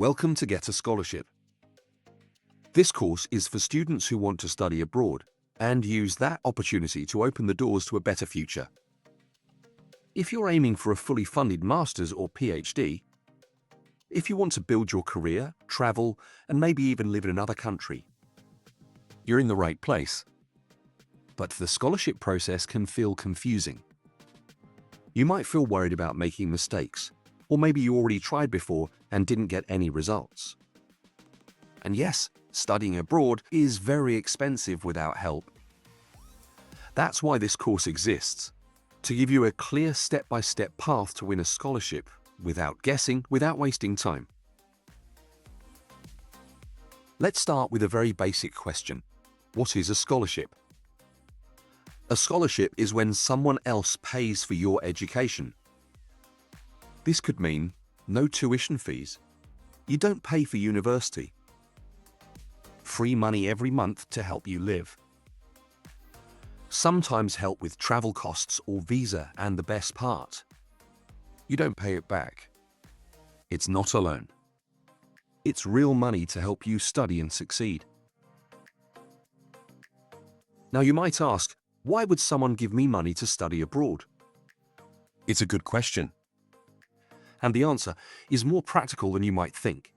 Welcome to Get a Scholarship. This course is for students who want to study abroad and use that opportunity to open the doors to a better future. If you're aiming for a fully funded master's or PhD, if you want to build your career, travel, and maybe even live in another country, you're in the right place. But the scholarship process can feel confusing. You might feel worried about making mistakes, or maybe you already tried before and didn't get any results. And yes, studying abroad is very expensive without help. That's why this course exists, to give you a clear step-by-step path to win a scholarship without guessing, without wasting time. Let's start with a very basic question. What is a scholarship? A scholarship is when someone else pays for your education. This could mean no tuition fees. You don't pay for university. Free money every month to help you live. Sometimes help with travel costs or visa, and the best part, you don't pay it back. It's not a loan. It's real money to help you study and succeed. Now you might ask, why would someone give me money to study abroad? It's a good question. And the answer is more practical than you might think.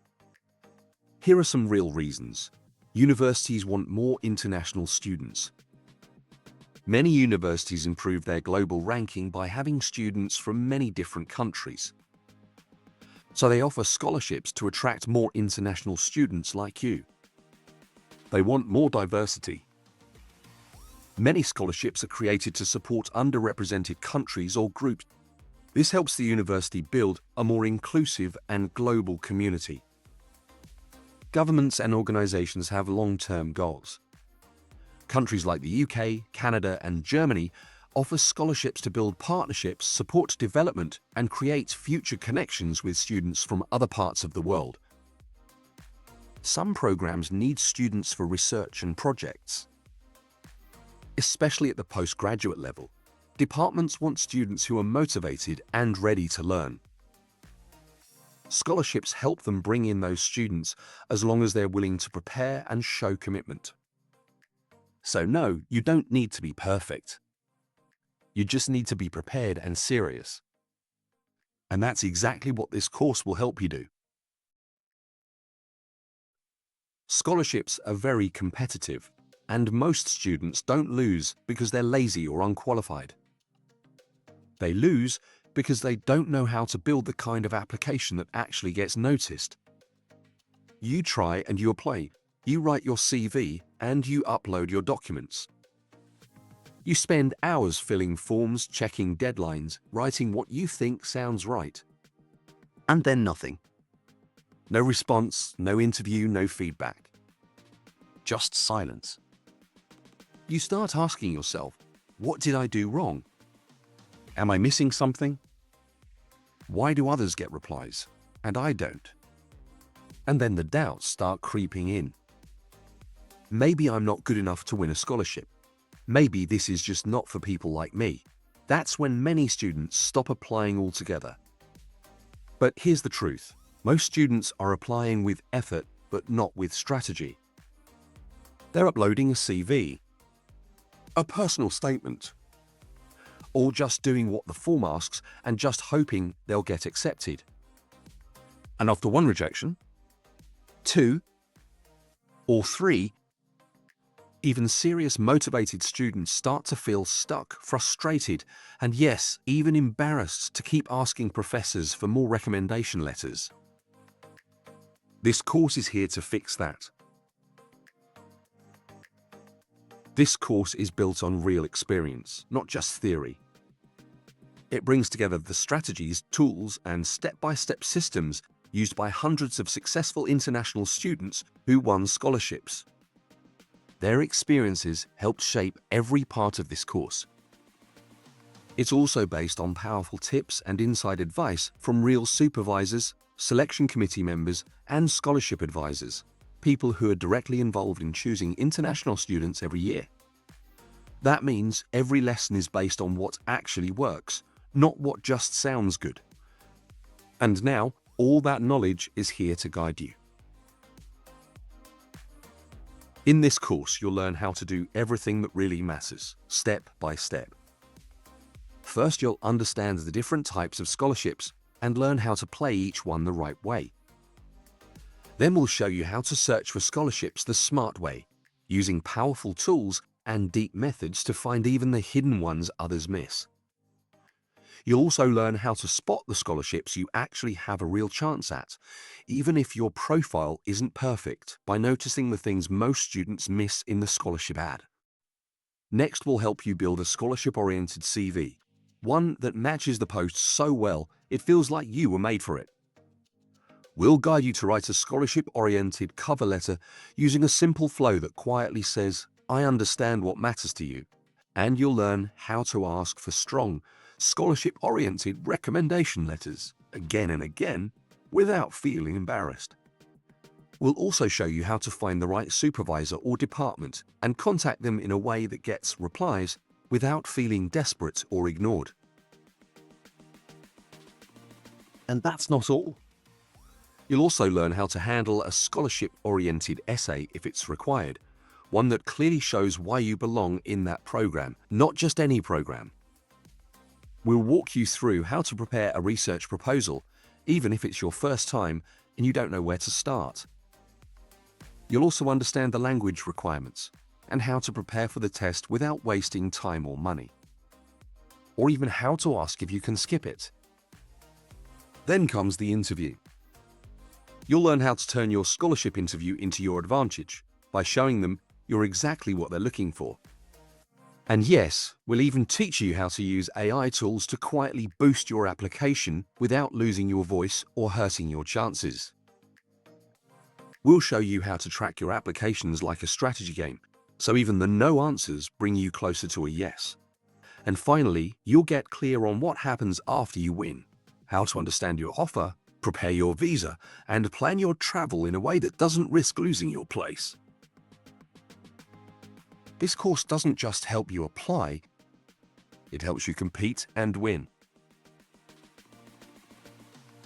Here are some real reasons. Universities want more international students. Many universities improve their global ranking by having students from many different countries. So they offer scholarships to attract more international students like you. They want more diversity. Many scholarships are created to support underrepresented countries or groups. This helps the university build a more inclusive and global community. Governments and organizations have long-term goals. Countries like the UK, Canada, and Germany offer scholarships to build partnerships, support development, and create future connections with students from other parts of the world. Some programs need students for research and projects. Especially at the postgraduate level, departments want students who are motivated and ready to learn. Scholarships help them bring in those students as long as they're willing to prepare and show commitment. So no, you don't need to be perfect. You just need to be prepared and serious. And that's exactly what this course will help you do. Scholarships are very competitive, and most students don't lose because they're lazy or unqualified. They lose because they don't know how to build the kind of application that actually gets noticed. You try and you apply. You write your CV and you upload your documents. You spend hours filling forms, checking deadlines, writing what you think sounds right. And then nothing. No response, no interview, no feedback. Just silence. You start asking yourself, what did I do wrong? Am I missing something? Why do others get replies and I don't? And then the doubts start creeping in. Maybe I'm not good enough to win a scholarship. Maybe this is just not for people like me. That's when many students stop applying altogether. But here's the truth. Most students are applying with effort, but not with strategy. They're uploading a CV, a personal statement, or just doing what the form asks and just hoping they'll get accepted. And after one rejection, 2, or 3, even serious motivated students start to feel stuck, frustrated, and yes, even embarrassed to keep asking professors for more recommendation letters. This course is here to fix that. This course is built on real experience, not just theory. It brings together the strategies, tools, and step-by-step systems used by hundreds of successful international students who won scholarships. Their experiences helped shape every part of this course. It's also based on powerful tips and inside advice from real supervisors, selection committee members, and scholarship advisors, people who are directly involved in choosing international students every year. That means every lesson is based on what actually works, not what just sounds good. And now, All that knowledge is here to guide you. In this course, you'll learn how to do everything that really matters, step by step. First, you'll understand the different types of scholarships and learn how to play each one the right way. Then we'll show you how to search for scholarships the smart way, using powerful tools and deep methods to find even the hidden ones others miss. You'll also learn how to spot the scholarships you actually have a real chance at, even if your profile isn't perfect, by noticing the things most students miss in the scholarship ad. Next, we'll help you build a scholarship-oriented CV, one that matches the post so well it feels like you were made for it. We'll guide you to write a scholarship-oriented cover letter using a simple flow that quietly says, "I understand what matters to you," and you'll learn how to ask for strong, scholarship-oriented recommendation letters again and again without feeling embarrassed. We'll also show you how to find the right supervisor or department and contact them in a way that gets replies without feeling desperate or ignored. And that's not all. You'll also learn how to handle a scholarship-oriented essay if it's required, one that clearly shows why you belong in that program, not just any program. We'll walk you through how to prepare a research proposal, even if it's your first time and you don't know where to start. You'll also understand the language requirements and how to prepare for the test without wasting time or money, or even how to ask if you can skip it. Then comes the interview. You'll learn how to turn your scholarship interview into your advantage by showing them you're exactly what they're looking for. And yes, we'll even teach you how to use AI tools to quietly boost your application without losing your voice or hurting your chances. We'll show you how to track your applications like a strategy game, so even the no answers bring you closer to a yes. And finally, you'll get clear on what happens after you win, how to understand your offer, prepare your visa, and plan your travel in a way that doesn't risk losing your place. This course doesn't just help you apply, it helps you compete and win.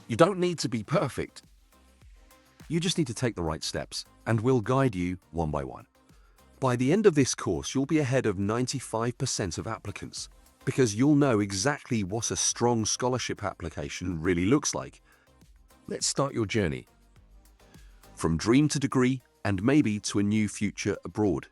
You don't need to be perfect. You just need to take the right steps, and we'll guide you one by one. By the end of this course, you'll be ahead of 95% of applicants, because you'll know exactly what a strong scholarship application really looks like. Let's start your journey. From dream to degree, and maybe to a new future abroad.